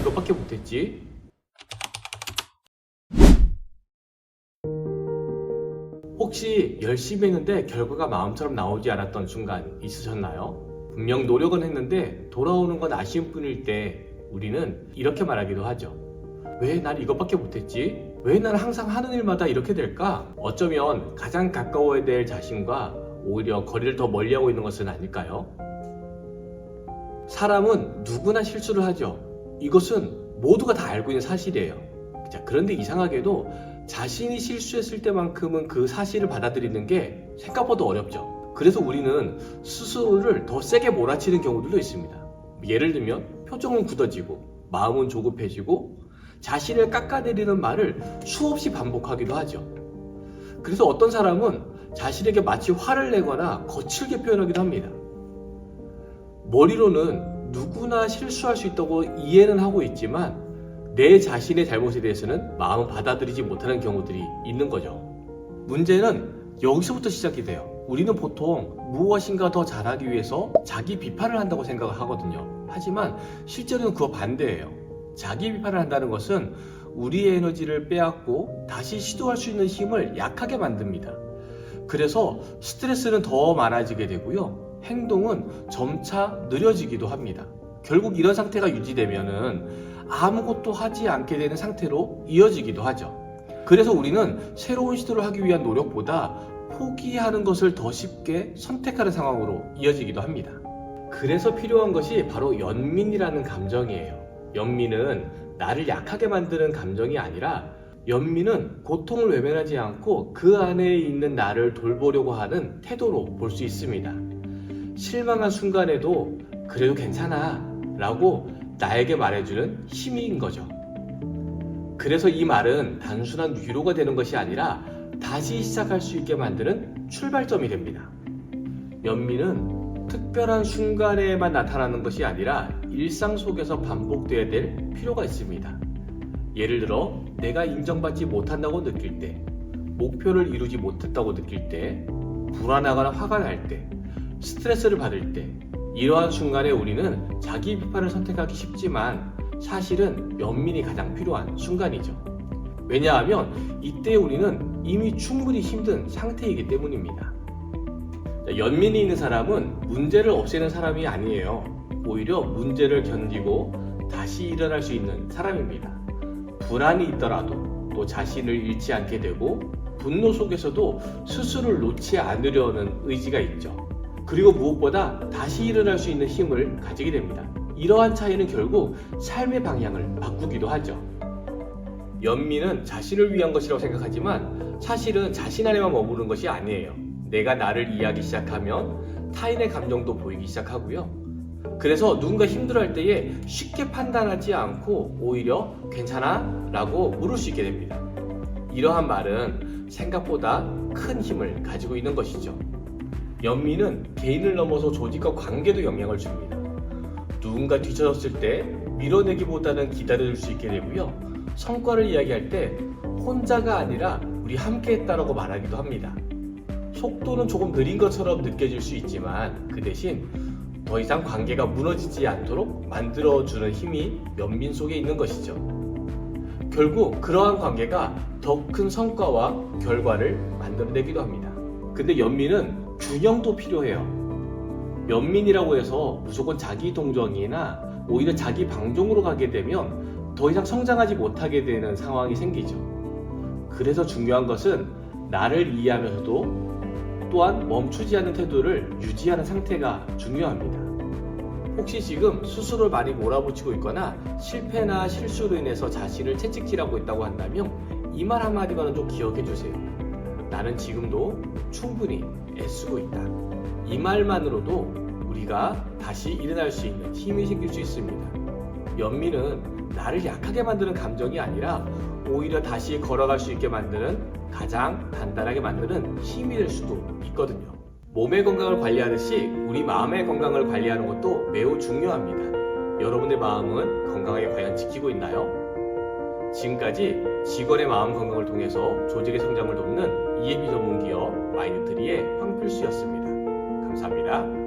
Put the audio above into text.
이것밖에 못했지? 혹시 열심히 했는데 결과가 마음처럼 나오지 않았던 순간 있으셨나요? 분명 노력은 했는데 돌아오는 건 아쉬운 뿐일 때 우리는 이렇게 말하기도 하죠. 왜 난 이것밖에 못했지? 왜 난 항상 하는 일마다 이렇게 될까? 어쩌면 가장 가까워야 될 자신과 오히려 거리를 더 멀리하고 있는 것은 아닐까요? 사람은 누구나 실수를 하죠. 이것은 모두가 다 알고 있는 사실이에요. 자, 그런데 이상하게도 자신이 실수했을 때만큼은 그 사실을 받아들이는 게 생각보다 어렵죠. 그래서 우리는 스스로를 더 세게 몰아치는 경우들도 있습니다. 예를 들면 표정은 굳어지고 마음은 조급해지고 자신을 깎아내리는 말을 수없이 반복하기도 하죠. 그래서 어떤 사람은 자신에게 마치 화를 내거나 거칠게 표현하기도 합니다. 머리로는 누구나 실수할 수 있다고 이해는 하고 있지만 내 자신의 잘못에 대해서는 마음을 받아들이지 못하는 경우들이 있는 거죠. 문제는 여기서부터 시작이 돼요. 우리는 보통 무엇인가 더 잘하기 위해서 자기 비판을 한다고 생각을 하거든요. 하지만 실제로는 그거 반대예요. 자기 비판을 한다는 것은 우리의 에너지를 빼앗고 다시 시도할 수 있는 힘을 약하게 만듭니다. 그래서 스트레스는 더 많아지게 되고요. 행동은 점차 느려지기도 합니다. 결국 이런 상태가 유지되면은 아무것도 하지 않게 되는 상태로 이어지기도 하죠. 그래서 우리는 새로운 시도를 하기 위한 노력보다 포기하는 것을 더 쉽게 선택하는 상황으로 이어지기도 합니다. 그래서 필요한 것이 바로 연민이라는 감정이에요. 연민은 나를 약하게 만드는 감정이 아니라 연민은 고통을 외면하지 않고 그 안에 있는 나를 돌보려고 하는 태도로 볼 수 있습니다. 실망한 순간에도 그래도 괜찮아 라고 나에게 말해주는 힘인 거죠. 그래서 이 말은 단순한 위로가 되는 것이 아니라 다시 시작할 수 있게 만드는 출발점이 됩니다. 연민은 특별한 순간에만 나타나는 것이 아니라 일상 속에서 반복돼야 될 필요가 있습니다. 예를 들어 내가 인정받지 못한다고 느낄 때, 목표를 이루지 못했다고 느낄 때, 불안하거나 화가 날 때, 스트레스를 받을 때, 이러한 순간에 우리는 자기 비판을 선택하기 쉽지만 사실은 연민이 가장 필요한 순간이죠. 왜냐하면 이때 우리는 이미 충분히 힘든 상태이기 때문입니다. 연민이 있는 사람은 문제를 없애는 사람이 아니에요. 오히려 문제를 견디고 다시 일어날 수 있는 사람입니다. 불안이 있더라도 또 자신을 잃지 않게 되고 분노 속에서도 스스로를 놓지 않으려는 의지가 있죠. 그리고 무엇보다 다시 일어날 수 있는 힘을 가지게 됩니다. 이러한 차이는 결국 삶의 방향을 바꾸기도 하죠. 연민은 자신을 위한 것이라고 생각하지만 사실은 자신 안에만 머무는 것이 아니에요. 내가 나를 이해하기 시작하면 타인의 감정도 보이기 시작하고요. 그래서 누군가 힘들어할 때에 쉽게 판단하지 않고 오히려 괜찮아? 라고 물을 수 있게 됩니다. 이러한 말은 생각보다 큰 힘을 가지고 있는 것이죠. 연민은 개인을 넘어서 조직과 관계도 영향을 줍니다. 누군가 뒤처졌을 때 밀어내기보다는 기다려줄 수 있게 되고요. 성과를 이야기할 때 혼자가 아니라 우리 함께 했다라고 말하기도 합니다. 속도는 조금 느린 것처럼 느껴질 수 있지만 그 대신 더 이상 관계가 무너지지 않도록 만들어주는 힘이 연민 속에 있는 것이죠. 결국 그러한 관계가 더 큰 성과와 결과를 만들어내기도 합니다. 근데 연민은 균형도 필요해요. 연민이라고 해서 무조건 자기 동정이나 오히려 자기 방종으로 가게 되면 더 이상 성장하지 못하게 되는 상황이 생기죠. 그래서 중요한 것은 나를 이해하면서도 또한 멈추지 않는 태도를 유지하는 상태가 중요합니다. 혹시 지금 스스로를 많이 몰아붙이고 있거나 실패나 실수로 인해서 자신을 채찍질하고 있다고 한다면 이 말 한마디만은 좀 기억해 주세요. 나는 지금도 충분히 애쓰고 있다. 이 말만으로도 우리가 다시 일어날 수 있는 힘이 생길 수 있습니다. 연민은 나를 약하게 만드는 감정이 아니라 오히려 다시 걸어갈 수 있게 만드는 가장 단단하게 만드는 힘이 될 수도 있거든요. 몸의 건강을 관리하듯이 우리 마음의 건강을 관리하는 것도 매우 중요합니다. 여러분의 마음은 건강하게 과연 지키고 있나요? 지금까지 직원의 마음 건강을 통해서 조직의 성장을 돕는 EAP 전문 기업 마인드트리의 황필수였습니다. 감사합니다.